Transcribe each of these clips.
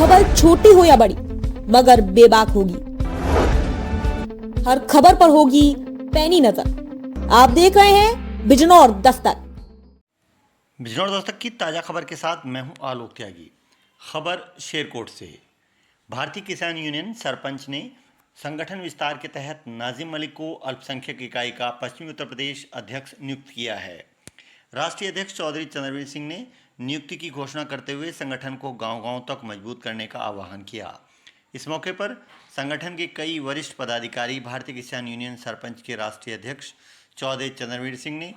खबर छोटी हो या बड़ी मगर बेबाक होगी। हर खबर पर होगी पैनी नजर। आप देख रहे हैं बिजनौर दस्तक। बिजनौर दस्तक की ताज़ा खबर के साथ मैं हूं आलोक त्यागी। खबर शेरकोट से। भारतीय किसान यूनियन सरपंच ने संगठन विस्तार के तहत नाजिम मलिक को अल्पसंख्यक इकाई का पश्चिमी उत्तर प्रदेश अध्यक्ष नियुक्त किया है। राष्ट्रीय अध्यक्ष चौधरी चंद्रवीर सिंह ने नियुक्ति की घोषणा करते हुए संगठन को गांव-गांव तक मजबूत करने का आह्वान किया। इस मौके पर संगठन के कई वरिष्ठ पदाधिकारी, भारतीय किसान यूनियन सरपंच के राष्ट्रीय अध्यक्ष चौधरी चंद्रवीर सिंह ने,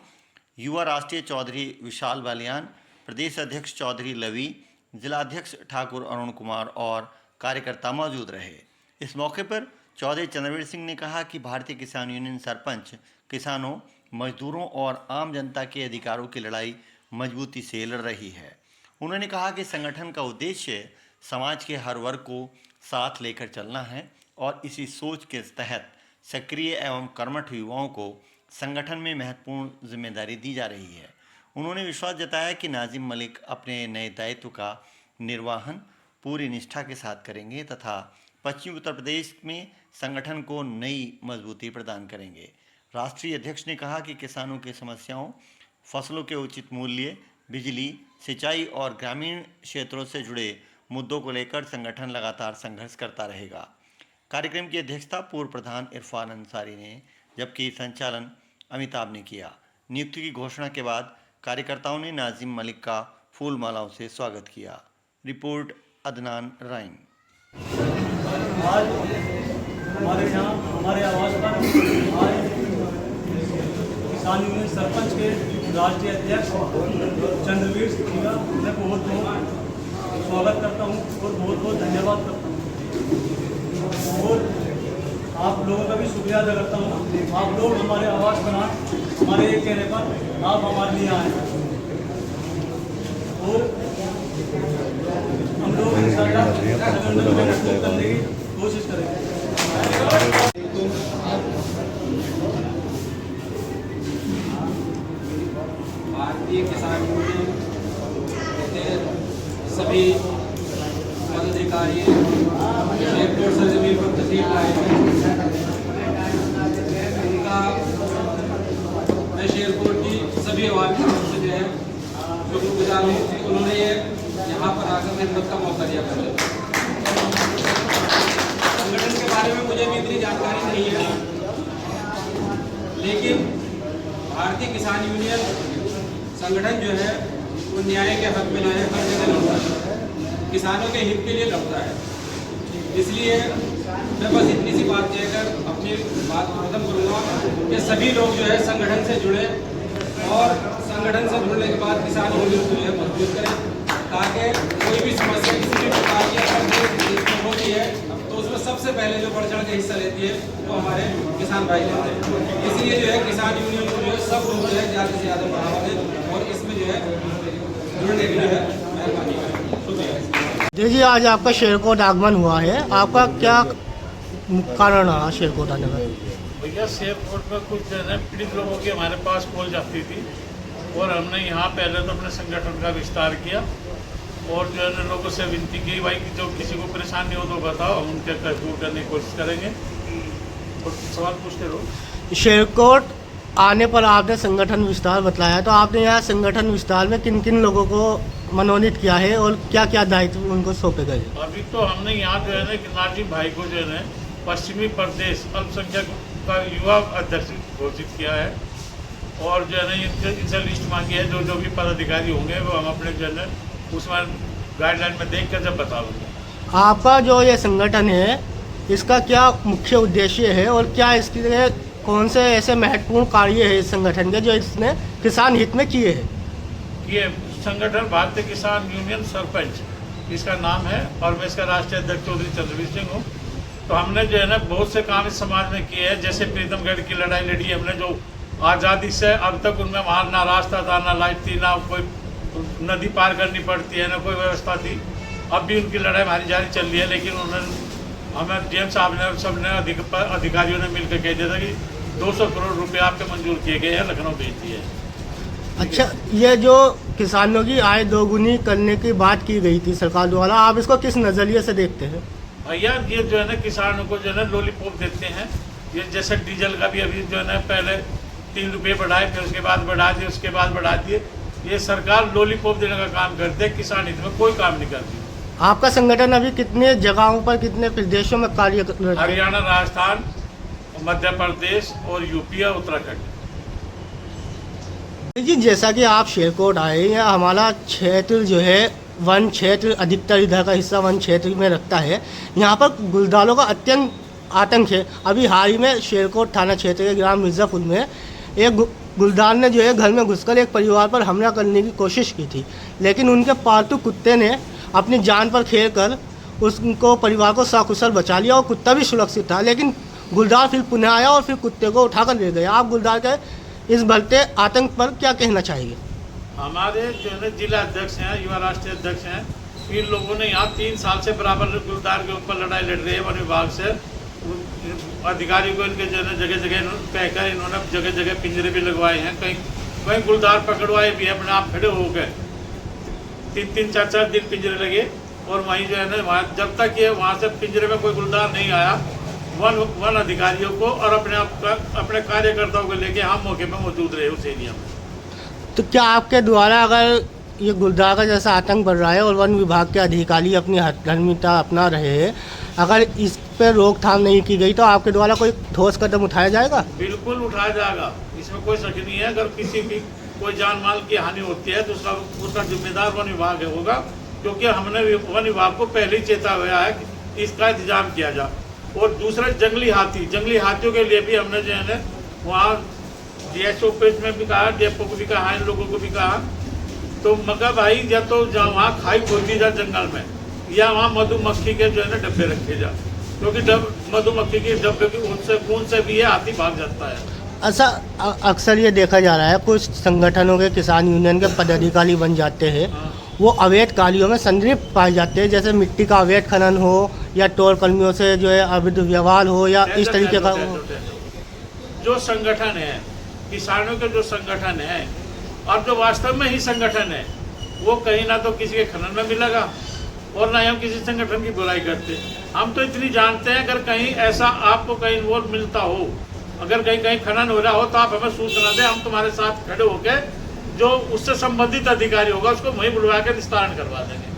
युवा राष्ट्रीय चौधरी विशाल बालियान, प्रदेश अध्यक्ष चौधरी लवी, जिलाध्यक्ष ठाकुर अरुण कुमार और कार्यकर्ता मौजूद रहे। इस मौके पर चौधरी चंद्रवीर सिंह ने कहा कि भारतीय किसान यूनियन सरपंच किसानों, मजदूरों और आम जनता के अधिकारों की लड़ाई मजबूती से लड़ रही है। उन्होंने कहा कि संगठन का उद्देश्य समाज के हर वर्ग को साथ लेकर चलना है और इसी सोच के तहत सक्रिय एवं कर्मठ युवाओं को संगठन में महत्वपूर्ण जिम्मेदारी दी जा रही है। उन्होंने विश्वास जताया कि नाजिम मलिक अपने नए दायित्व का निर्वहन पूरी निष्ठा के साथ करेंगे तथा पश्चिमी उत्तर प्रदेश में संगठन को नई मजबूती प्रदान करेंगे। राष्ट्रीय अध्यक्ष ने कहा कि किसानों की समस्याओं, फसलों के उचित मूल्य, बिजली, सिंचाई और ग्रामीण क्षेत्रों से जुड़े मुद्दों को लेकर संगठन लगातार संघर्ष करता रहेगा। कार्यक्रम की अध्यक्षता पूर्व प्रधान इरफान अंसारी ने, जबकि संचालन अमिताभ ने किया। नियुक्ति की घोषणा के बाद कार्यकर्ताओं ने नाजिम मलिक का फूल मालाओं से स्वागत किया। रिपोर्ट अदनान राइन। आज हमारे यहाँ हमारे आवास पर आज किसान यूनियन सरपंच के राष्ट्रीय अध्यक्ष चंद्रवीर सिंह जी का मैं बहुत बहुत स्वागत करता हूँ और बहुत बहुत धन्यवाद करता हूँ और आप लोगों का भी शुक्रिया अदा करता हूँ। आप लोग हमारे आवास बना, हमारे एक कहने पर आप हमारे लिए आए और हम लोग इंशाअल्लाह करने की कोशिश करेंगे। भारतीय किसान यूनियन के सभी पदाधिकारी शेरकोट से जमीन पर तशरीफ लाए हैं। उनका मैं शेरकोट की सभी आवाम की तरफ से जो है शुक्रगुजार हूँ कि उन्होंने ये यहाँ पर आकर खिदमत का मौका दिया कर। संगठन के बारे में मुझे भी इतनी जानकारी नहीं है, लेकिन भारतीय किसान यूनियन संगठन जो है वो न्याय के हक में हर जगह लड़ता है, किसानों के हित के लिए लड़ता है। इसलिए मैं बस इतनी सी बात कहकर अपनी बात खत्म करूँगा कि सभी लोग जो है संगठन से जुड़े और संगठन से जुड़ने के बाद किसान यूनियन को जो है मजबूत करें, ताकि कोई भी समस्या किसी भी प्रकार की होती है तो उसमें सबसे पहले जो बढ़ चढ़ के हिस्सा लेती है वो हमारे किसान भाई लेते हैं। इसलिए जो है किसान यूनियन को जो है सब लोग जो है ज़्यादा से ज़्यादा बढ़ावा दें और इसमें जो है जुड़ने के लिए मेहरबानी करें। शुक्रिया। देखिए, आज आपका शेरकोट आगमन हुआ है, आपका क्या कारण रहा शेरकोट आने का? भैया शेरकोट में कुछ जो है पीड़ित लोगों की हमारे पास कॉल जाती थी और हमने यहाँ पहले तो अपने संगठन का विस्तार किया और जो है लोगों से विनती की भाई कि जो किसी को परेशानी हो तो बताओ, हम उनके दूर करने की कोशिश करेंगे। और सवाल पूछते रहो। शेरकोट आने पर आपने संगठन विस्तार बताया, तो आपने यहाँ संगठन विस्तार में किन किन लोगों को मनोनीत किया है और क्या क्या दायित्व उनको सौंपे गए? अभी तो हमने यहाँ जो है ना कि नाजिम भाई को जो है ना पश्चिमी प्रदेश अल्पसंख्यक का युवा अध्यक्ष घोषित किया है और जो है ना इनसे लिस्ट मांगी है। जो भी पदाधिकारी होंगे वो हम अपने जो है ना उसमें गाइडलाइन में देख कर जब बता देंगे। आपका जो ये संगठन है इसका क्या मुख्य उद्देश्य है और क्या इसके कौन से ऐसे महत्वपूर्ण कार्य है इस संगठन के जो इसने किसान हित में किए हैं? ये संगठन भारतीय किसान यूनियन सरपंच इसका नाम है और मैं इसका राष्ट्रीय अध्यक्ष चौधरी चंद्रवीर सिंह हूँ। तो हमने जो है ना बहुत से काम इस समाज में किए हैं, जैसे प्रीतमगढ़ की लड़ाई लड़ी हमने, जो आज़ादी से अब तक उनमें वहाँ ना रास्ता था, ना लाइट थी, ना कोई नदी पार करनी पड़ती है, ना कोई व्यवस्था थी। अब भी उनकी लड़ाई हमारी जारी चल रही है, लेकिन उन्होंने हमें डीएम साहब ने और सब ने अधिकारियों ने मिलकर कह दिया था कि 200 करोड़ रुपए आपके मंजूर किए गए हैं, लखनऊ भेज दिए। अच्छा, ये जो किसानों की आय दोगुनी करने की बात की गई थी सरकार द्वारा, आप इसको किस नज़रिए से देखते हैं? भैया ये जो है ना किसानों को जो है ना लॉलीपॉप देते हैं। ये जैसे डीजल का भी अभी जो है ना पहले 3 रुपये बढ़ाए, फिर उसके बाद बढ़ा दिए, उसके बाद बढ़ा दिए। ये सरकार लॉलीपॉप देने का काम करते हैं, किसान हित में कोई काम नहीं करती। आपका संगठन अभी कितने जगहों पर, कितने प्रदेशों में कार्य कर रहा है? हरियाणा, राजस्थान, मध्य प्रदेश और यूपी और उत्तराखंड। जी, जैसा कि आप शेरकोट आए हैं, हमारा क्षेत्र जो है वन क्षेत्र, अधिकतर इधर का हिस्सा वन क्षेत्र में रखता है। यहाँ पर गुलदारों का अत्यंत आतंक है। अभी हाल ही में शेरकोट थाना क्षेत्र के ग्राम मिर्ज़ापुर में एक गुलदार ने जो है घर में घुसकर एक परिवार पर हमला करने की कोशिश की थी, लेकिन उनके पालतू कुत्ते ने अपनी जान पर खेल कर उसको परिवार को सकुशल बचा लिया और कुत्ता भी सुरक्षित था। लेकिन गुलदार फिर पुनः आया और फिर कुत्ते को उठाकर ले गया। आप गुलदार के इस बढ़ते आतंक पर क्या कहना चाहिए? हमारे जो है ना जिला अध्यक्ष हैं, युवा राष्ट्रीय अध्यक्ष हैं, इन लोगों ने यहाँ 3 साल से बराबर गुलदार के ऊपर लड़ाई लड़ रही है वन विभाग से। अधिकारी को इनके जो है जगह जगह कहकर इन्होंने जगह जगह पिंजरे भी लगवाए हैं। कहीं गुलदार पकड़वाए भी अपने आप खड़े हो गए। 3-3, 4-4 दिन पिंजरे लगे और वहीं जो है ना वहाँ जब तक ये वहाँ से पिंजरे में कोई गुलदार नहीं आया, वन अधिकारियों को और अपने कार्यकर्ताओं को लेके हम मौके पर मौजूद रहे उस एरिया में। तो क्या आपके द्वारा अगर ये गुलदार का जैसा आतंक बढ़ रहा है और वन विभाग के अधिकारी अपनी हठधर्मिता अपना रहे हैं, अगर इस पर रोकथाम नहीं की गई तो आपके द्वारा कोई ठोस कदम उठाया जाएगा? बिल्कुल उठाया जाएगा, इसमें कोई शक नहीं है। अगर किसी की कोई जान माल की हानि होती है तो उसका जिम्मेदार वन विभाग होगा, क्योंकि हमने वन विभाग को पहले ही चेता हुआ है कि इसका इंतजाम किया जाए। और दूसरा जंगली हाथियों के लिए भी हमने जो है ना वहाँ DSO ऑफिस में भी कहा, DFO को भी कहा, इन लोगों को भी कहा। तो मगर भाई या तो जहाँ वहाँ खाई खोदी जा जंगल में, या वहाँ मधुमक्खी के जो है ना डब्बे रखे जा, क्योंकि मधुमक्खी के डब्बे की खून से भी ये हाथी भाग जाता है। ऐसा अक्सर ये देखा जा रहा है, कुछ संगठनों के किसान यूनियन के पदाधिकारी बन जाते हैं, वो अवैध कार्यों में संलिप्त पाए जाते हैं, जैसे मिट्टी का अवैध खनन हो या टोल कर्मियों से जो है अवैध व्यवहार हो या इस तरीके का जो संगठन है, किसानों के जो संगठन है और जो वास्तव में ही संगठन है, वो कहीं ना तो किसी के खनन में मिलेगा और ना ही हम किसी संगठन की बुराई करते। हम तो इतनी जानते हैं, अगर कहीं ऐसा आपको कहीं इन्वॉल्व मिलता हो, अगर कहीं खनन हो रहा हो तो आप हमें सूचना दें, हम तुम्हारे साथ खड़े होकर जो उससे संबंधित अधिकारी होगा उसको वहीं बुलवा कर निस्तारण करवा देंगे।